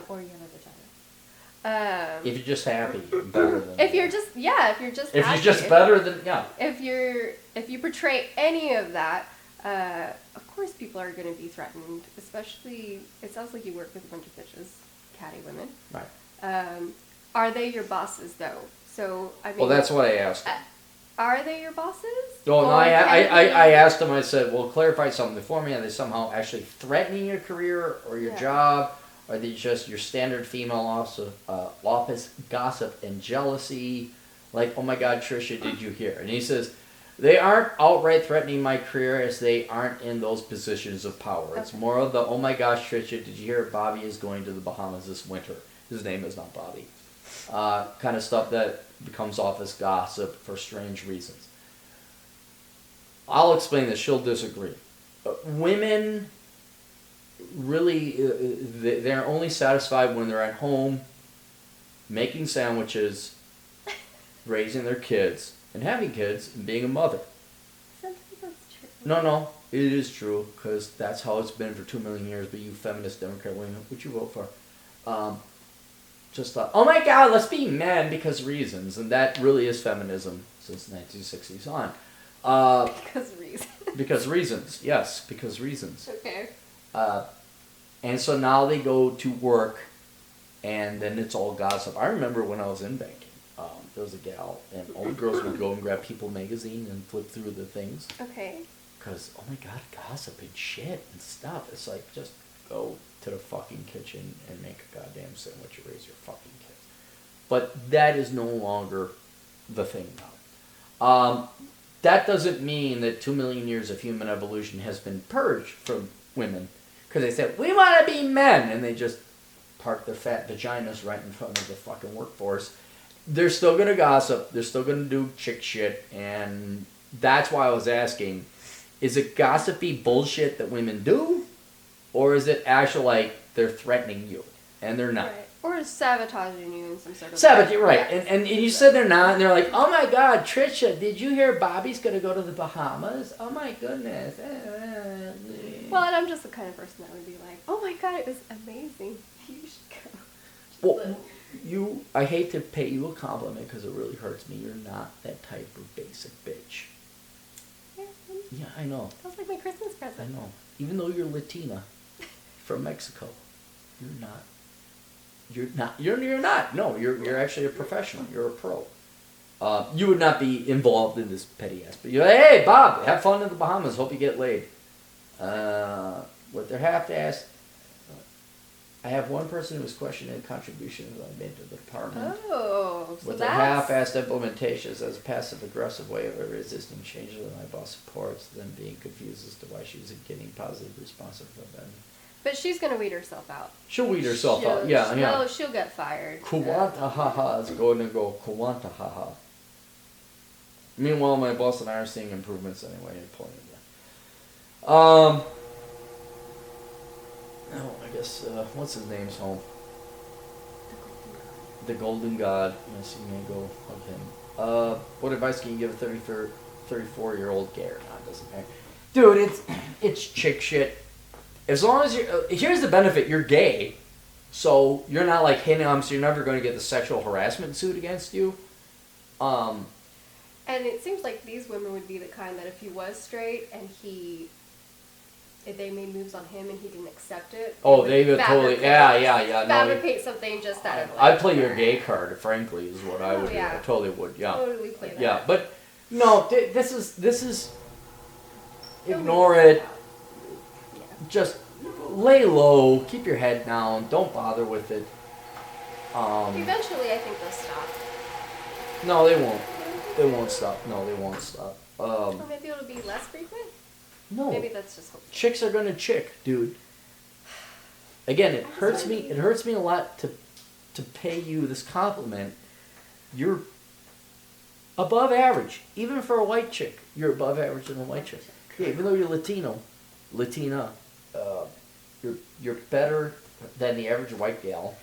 or you have a vagina. If you're just happy, better than. If you're just if you're just If happy, you're just better than if you portray any of that, of course people are going to be threatened. Especially, it sounds like you work with a bunch of bitches, catty women. Right. Are they your bosses though? So I mean. Well, that's what I asked. Are they your bosses? Well, no, Or I asked them. I said, "Well, clarify something for me. Are they somehow actually threatening your career or your job? Are they just your standard female office gossip and jealousy? Like, oh my God, Trisha, did you hear?" And he says, "They aren't outright threatening my career as they aren't in those positions of power. It's more of the, oh my gosh, Trisha, did you hear Bobby is going to the Bahamas this winter? His name is not Bobby." Kind of stuff that becomes office gossip for strange reasons. I'll explain this. She'll disagree. Women really, they're only satisfied when they're at home making sandwiches, raising their kids, and having kids, and being a mother. Sometimes that's true. No, it is true, because that's how it's been for 2 million years, but you feminist Democrat women, what you vote for? Just thought, oh my God, let's be men because reasons, and that really is feminism since the 1960s on. Because reasons. Because reasons, yes, because reasons. Okay. And so now they go to work, and then it's all gossip. I remember when I was in banking, there was a gal, and all the girls would go and grab People magazine and flip through the things. Okay. Because, oh my God, gossip and shit and stuff. It's like, just go to the fucking kitchen and make a goddamn sandwich and raise your fucking kids. But that is no longer the thing now. That doesn't mean that 2 million years of human evolution has been purged from women. Because they said, we want to be men. And they just park their fat vaginas right in front of the fucking workforce. They're still going to gossip. They're still going to do chick shit. And that's why I was asking, is it gossipy bullshit that women do? Or is it actually like they're threatening you? And they're not. Right. Or sabotaging you in some sort of Sabotage, way. right. Yeah. And you said they're not. And they're like, oh my God, Trisha, did you hear Bobby's going to go to the Bahamas? Oh my goodness. Well, and I'm just the kind of person that would be like, oh my God, it was amazing. You should go. Well, I hate to pay you a compliment because it really hurts me. You're not that type of basic bitch. Yeah, I know. That was like my Christmas I present. know. Even though you're Latina from Mexico, you're not. You're not. You're not. No, you're actually a professional. You're a pro. You would not be involved in this petty ass. But you're like, hey, Bob, have fun in the Bahamas. Hope you get laid. What they have to ask. I have one person who was questioning the contributions I made to the department. Oh, so With their that's... half-assed implementations as a passive-aggressive way of resisting changes that my boss supports, then being confused as to why she wasn't getting positive responses from them. But she's going to weed herself out. She'll weed herself out, yeah. No, she'll get fired. Kuwanta haha is going to go Kuwanta haha. Meanwhile, my boss and I are seeing improvements anyway. Oh, I guess, what's his name's home? The Golden God. Yes, you may go hug him. What advice can you give a 34-year-old gay or not? Doesn't matter. Dude, it's chick shit. As long as you're... here's the benefit. You're gay. So you're not like hitting on him, so you're never going to get the sexual harassment suit against you. And it seems like these women would be the kind that if he was straight and if they made moves on him and he didn't accept it. Oh, they would totally... Yeah. Fabricate something just out of like... I'd play your gay card, frankly, is what I would do. Yeah. I totally would, yeah. Totally play that. Yeah, but no, this is ignore it. Yeah. Just lay low, keep your head down, don't bother with it. Eventually, I think they'll stop. No, they won't. They won't stop. No, they won't stop. Or maybe it'll be less frequent? No. Maybe that's just hopeful. Chicks are gonna chick, dude. Again, it hurts me. It hurts me a lot to pay you this compliment. You're above average, even for a white chick. You're above average than a white chick. Yeah, even though you're Latina, you're better than the average white gal.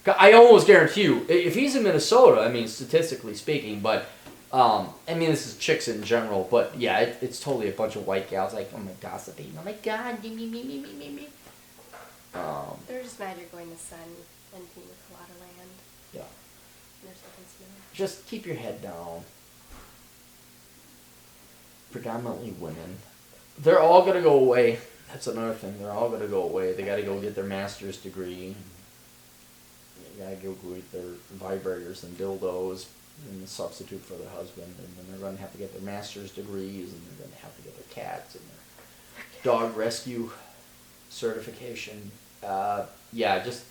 I almost guarantee you, if he's in Minnesota, I mean, statistically speaking, but I mean, this is chicks in general, but yeah, it's totally a bunch of white gals like, oh my gossiping, oh my god, me. They're just mad you're going to Sun and Pina Colada Land. Yeah. There's nothing similar. Just keep your head down. Predominantly women. They're all gonna go away. That's another thing. They're all gonna go away. They gotta go get their master's degree. They gotta go get their vibrators and dildos and a substitute for their husband, and then they're gonna have to get their master's degrees, and they're gonna have to get their cats and their dog rescue certification. Yeah, just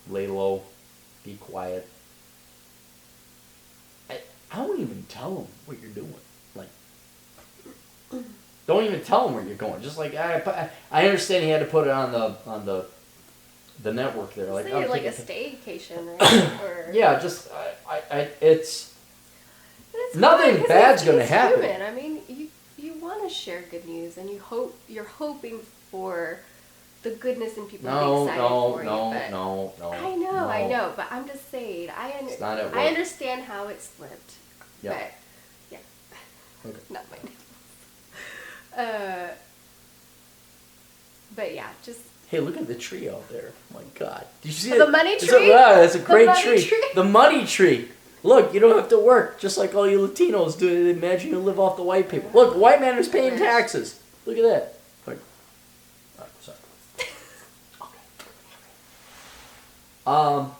lay low, be quiet. I don't even tell them what you're doing. Like, don't even tell them where you're going. Just like I understand he had to put it on the network there. Like, say like a staycation, right? Or yeah, just it's nothing bad's gonna happen. Human. I mean, you want to share good news, and you're hoping for the goodness in people to be excited for you. No. I know, but I'm just saying. I understand how it slipped. Yeah. But yeah. Okay. Not my name. But yeah, just. Hey, look at the tree out there. Oh my God. Did you see The money tree? Yeah, it's a great money tree. The money tree. Look, you don't have to work, just like all you Latinos do. Imagine you live off the white people. Look, white man is paying taxes. Look at that. Like, sorry. Okay.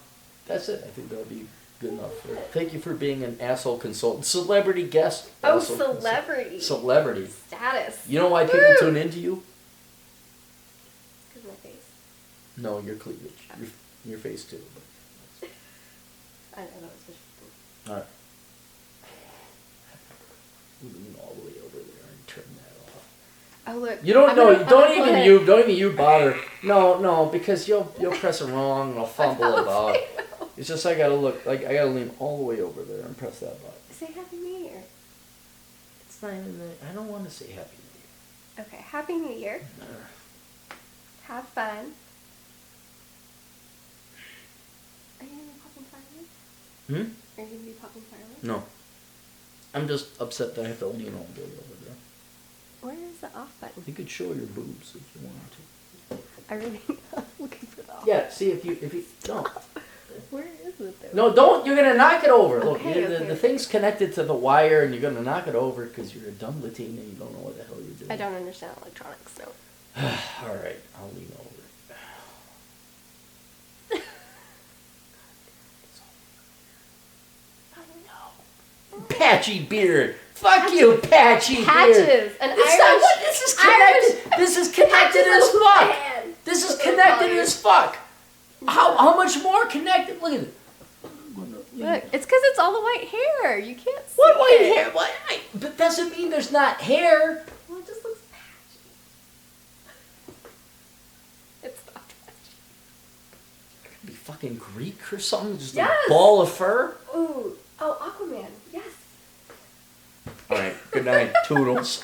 That's it. I think that'll be good enough. Thank you for being an asshole consultant. Celebrity guest. Oh, celebrity. Celebrity. Status. You know why people tune into you? Because of my face. No, your cleavage. Your face too. I don't know. It's just... Alright. Lean all the way over there and turn that off. Oh look. You don't even you bother. No, because you'll press it wrong and I'll fumble about. It's just I gotta lean all the way over there and press that button. Say Happy New Year. It's not even I don't want to say Happy New Year. Okay, Happy New Year. Have fun. Are you gonna be popping fireworks? Hmm? Are you gonna be popping fireworks? No. I'm just upset that I have to lean all the way over there. Where is the off button? You could show your boobs if you wanted to. I really am looking for the off. Yeah, see if you don't. Where is No, don't. You're gonna knock it over. Look, Okay, the thing's connected to the wire, and you're gonna knock it over because you're a dumb Latina and you don't know what the hell you're doing. I don't understand electronics, no. All right, I'll lean over. Patchy beard. Fuck you, patchy beard. Patches. An This is not what this is connected. This is connected as fuck. Man. This is connected as fuck. How much more connected? Look at it. Look, it's because it's all the white hair. You can't see What white it. hair? What? But doesn't mean there's not hair. Well, it just looks patchy. It's not patchy. Could be fucking Greek or something. Just Yes. a ball of fur. Ooh. Oh, Aquaman. Yes. All right. Good night, Toodles.